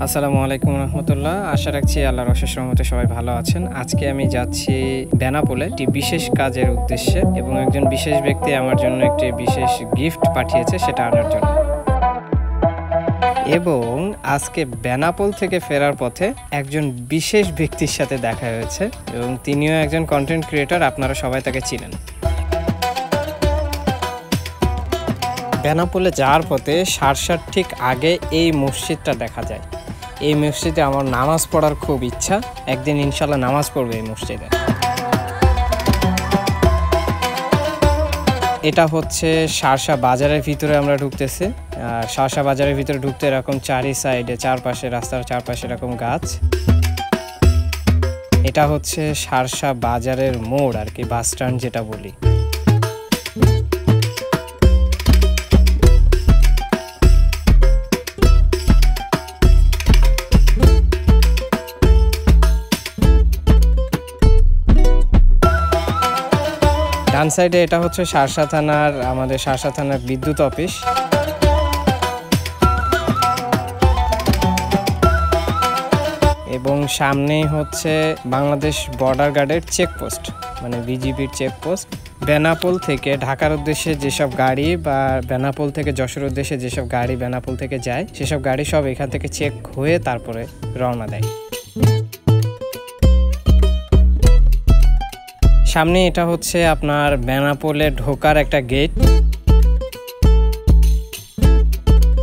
আসসালামু আলাইকুম রহমতুল্লাহ। আশা রাখছি আল্লাহর অশেষ রহমতে সবাই ভালো আছেন। আজকে আমি যাচ্ছি বেনাপোলে একটি বিশেষ কাজের উদ্দেশ্যে এবং একজন বিশেষ ব্যক্তি আমার জন্য একটি বিশেষ গিফট পাঠিয়েছে সেটা আনার জন্য। এবং আজকে বেনাপোল থেকে ফেরার পথে একজন বিশেষ ব্যক্তির সাথে দেখা হয়েছে এবং তিনিও একজন কন্টেন্ট ক্রিয়েটর, আপনারা সবাই তাকে চিনেন। বেনাপোলে যাওয়ার পথে সারসার ঠিক আগে এই মসজিদটা দেখা যায়। এই মসজিদে আমার নামাজ পড়ার খুব ইচ্ছা, একদিন ইনশাল্লাহ নামাজ পড়বে এই মসজিদে। এটা হচ্ছে সারসা বাজারের ভিতরে আমরা ঢুকতেছি। আর সারসা বাজারের ভিতরে ঢুকতে এরকম চারি সাইডে চারপাশে, রাস্তার চারপাশে এরকম গাছ। এটা হচ্ছে সারসা বাজারের মোড় আর কি, বাস স্ট্যান্ড যেটা বলি। ডান সাইডে এটা হচ্ছে সারসা থানার, আমাদের সারসা থানার বিদ্যুৎ অফিস। এবং সামনেই হচ্ছে বাংলাদেশ বর্ডার গার্ডের চেকপোস্ট, মানে বিজিবির চেকপোস্ট। বেনাপোল থেকে ঢাকার উদ্দেশ্যে যেসব গাড়ি বা বেনাপোল থেকে যশোর উদ্দেশ্যে যেসব গাড়ি বেনাপোল থেকে যায়, সেসব গাড়ি সব এখান থেকে চেক হয়ে তারপরে রওনা দেয়। সামনে এটা হচ্ছে আপনার বেনাপোলে ঢোকার একটা গেট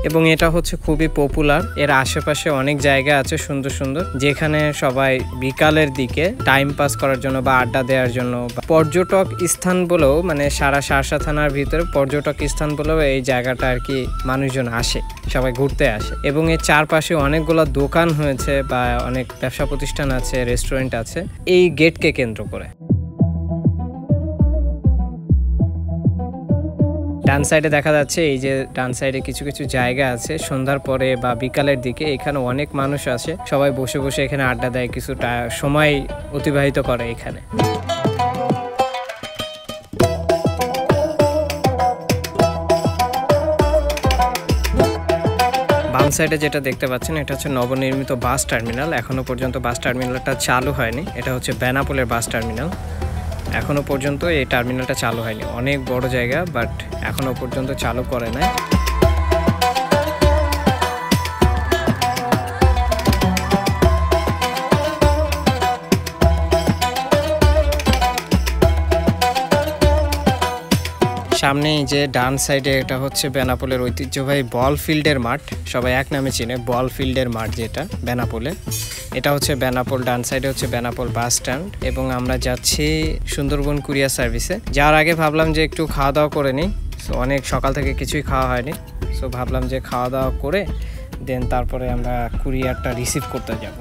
এবং এটা হচ্ছে খুবই পপুলার। এর আশেপাশে অনেক জায়গা আছে সুন্দর সুন্দর, যেখানে সবাই বিকালের দিকে টাইম পাস করার জন্য বা আড্ডা দেওয়ার জন্য, পর্যটক স্থান বলেও, মানে সারা সারসা থানার ভিতরে পর্যটক স্থান বলেও এই জায়গাটা আর কি মানুষজন আসে, সবাই ঘুরতে আসে। এবং এর চারপাশে অনেকগুলো দোকান হয়েছে বা অনেক ব্যবসা প্রতিষ্ঠান আছে, রেস্টুরেন্ট আছে এই গেটকে কেন্দ্র করে। ডান সাইডে দেখা যাচ্ছে, এই যে ডান সাইডে কিছু কিছু জায়গা আছে সন্ধ্যার পরে বা বিকালের দিকে, এখানে অনেক মানুষ আসে, সবাই বসে বসে এখানে আড্ডা দেয়, কিছুটা সময় অতিবাহিত করে এখানে। বাম সাইডে যেটা দেখতে পাচ্ছেন এটা হচ্ছে নবনির্মিত বাস টার্মিনাল। এখনো পর্যন্ত বাস টার্মিনালটা চালু হয়নি। এটা হচ্ছে বেনাপোলের বাস টার্মিনাল। এখনো পর্যন্ত এই টার্মিনালটা চালু হয়নি। অনেক বড় জায়গা, বাট এখনো পর্যন্ত চালু করে নাই। সামনে যে ডান সাইডে এটা হচ্ছে বেনাপোলের ঐতিহ্যবাহী বল ফিল্ডের মাঠ, সবাই এক নামে চিনে, বল ফিল্ডের মাঠ যেটা বেনাপোলে। এটা হচ্ছে বেনাপোল। ডান সাইডে হচ্ছে বেনাপোল বাস স্ট্যান্ড এবং আমরা যাচ্ছি সুন্দরবন কুরিয়ার সার্ভিসে। যাওয়ার আগে ভাবলাম যে একটু খাওয়া দাওয়া করে নিই। সো অনেক সকাল থেকে কিছুই খাওয়া হয়নি, সো ভাবলাম যে খাওয়া দাওয়া করে দেন তারপরে আমরা কুরিয়ারটা রিসিভ করতে যাব।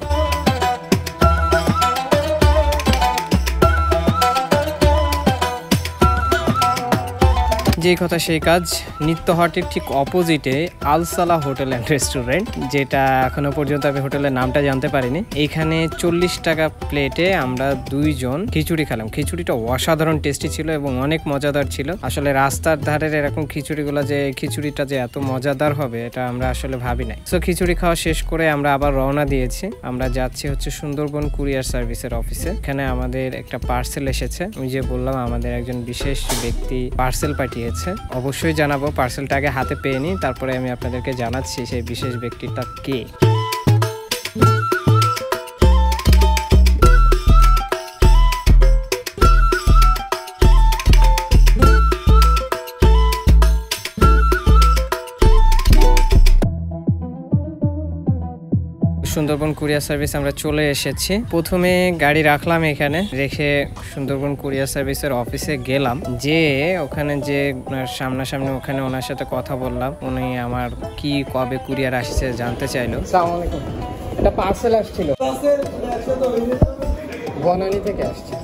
যে কথা সেই কাজ। নিত্যহাটির ঠিক অপোজিটে আলসালা হোটেল অ্যান্ড রেস্টুরেন্ট, যেটা এখনো পর্যন্ত আমি হোটেলের নামটা জানতে পারিনি। এইখানে 40 টাকা প্লেটে আমরা দুইজন খিচুড়ি খেলাম। খিচুড়িটা অসাধারণ টেস্টি ছিল এবং অনেক মজাদার ছিল। আসলে রাস্তার ধারের এরকম খিচুড়িগুলো যে খিচুড়িটা যে এত মজাদার হবে এটা আমরা আসলে ভাবি নাই। সো খিচুড়ি খাওয়া শেষ করে আমরা আবার রওনা দিয়েছি। আমরা যাচ্ছি হচ্ছে সুন্দরবন কুরিয়ার সার্ভিসের অফিসে। এখানে আমাদের একটা পার্সেল এসেছে। আমি যে বললাম আমাদের একজন বিশেষ ব্যক্তি পার্সেল পাঠিয়েছে, অবশ্যই জানাবো। পার্সেলটা আগে হাতে পেয়ে নিই, তারপরে আমি আপনাদেরকে জানাচ্ছি সেই বিশেষ ব্যক্তিটা কে। সুন্দরবন কুরিয়ার সার্ভিস আমরা চলে এসেছি। প্রথমে গাড়ি রাখলাম এখানে, রেখে সুন্দরবন কুরিয়ার সার্ভিসের অফিসে গেলাম। যে ওখানে যে সামনাসামনি ওখানে ওনার সাথে কথা বললাম। উনি আমার কি কবে কুরিয়ার আসছে জানতে চাইলো। আসসালামু আলাইকুম। একটা পার্সেল আসছিল, বনানী থেকে আসছে।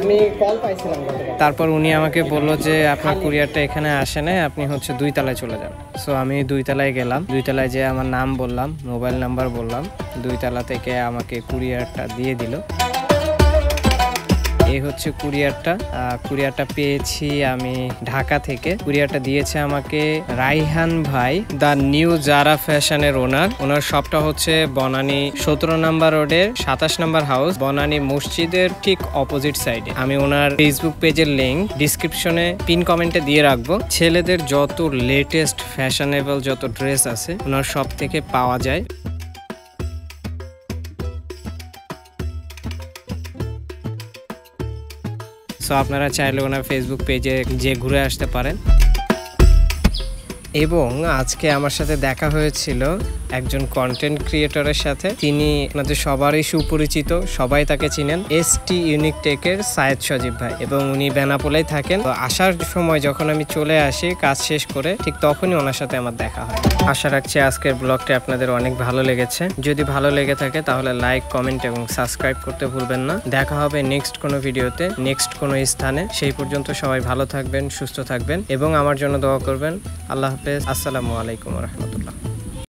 আমি কল পাইছিলাম। তারপর উনি আমাকে বললো যে আপনার কুরিয়ারটা এখানে আসে না, আপনি হচ্ছে 2 তলায় চলে যান। সো আমি 2 তলায় গেলাম। 2 তলায় যে আমার নাম বললাম, মোবাইল নাম্বার বললাম, 2 তলা থেকে আমাকে কুরিয়ারটা দিয়ে দিল। এই হচ্ছে কুরিয়ারটা পেয়েছি আমি ঢাকা থেকে। কুরিয়ারটা দিয়েছে আমাকে রাইহান ভাই, দ্য নিউ জারা ফ্যাশনের ওনার শপটা হচ্ছে বনানী 17 নম্বর রোডের 27 নম্বর হাউস, বনানী মসজিদের ঠিক অপোজিট সাইডে। আমি ওনার ফেসবুক পেজের লিংক ডিসক্রিপশনে পিন কমেন্টে দিয়ে রাখবো। ছেলেদের যত লেটেস্ট ফ্যাশনেবল যত ড্রেস আছে ওনার শপ থেকে পাওয়া যায়। সো আপনারা চাইলে ওনার ফেসবুক পেজে যে ঘুরে আসতে পারেন। এবং আজকে আমার সাথে দেখা হয়েছিল একজন কন্টেন্ট ক্রিয়েটরের সাথে। তিনি আপনাদের সবারই সুপরিচিত, সবাই তাকে চিনেন, এসটি ইউনিক টেকের সায়েদ সজীব ভাই, এবং উনি বেনাপোলেই থাকেন। তো আসার সময় যখন আমি চলে আসি কাজ শেষ করে, ঠিক তখনই ওনার সাথে আমার দেখা হয়। আশা রাখছি আজকের ব্লগটা আপনাদের অনেক ভালো লেগেছে। যদি ভালো লেগে থাকে তাহলে লাইক, কমেন্ট এবং সাবস্ক্রাইব করতে ভুলবেন না। দেখা হবে নেক্সট কোনো ভিডিওতে, নেক্সট কোনো স্থানে। সেই পর্যন্ত সবাই ভালো থাকবেন, সুস্থ থাকবেন এবং আমার জন্য দোয়া করবেন। আল্লাহ হাফেজ। আসসালামু আলাইকুম ওয়া রাহমাতুল্লাহ।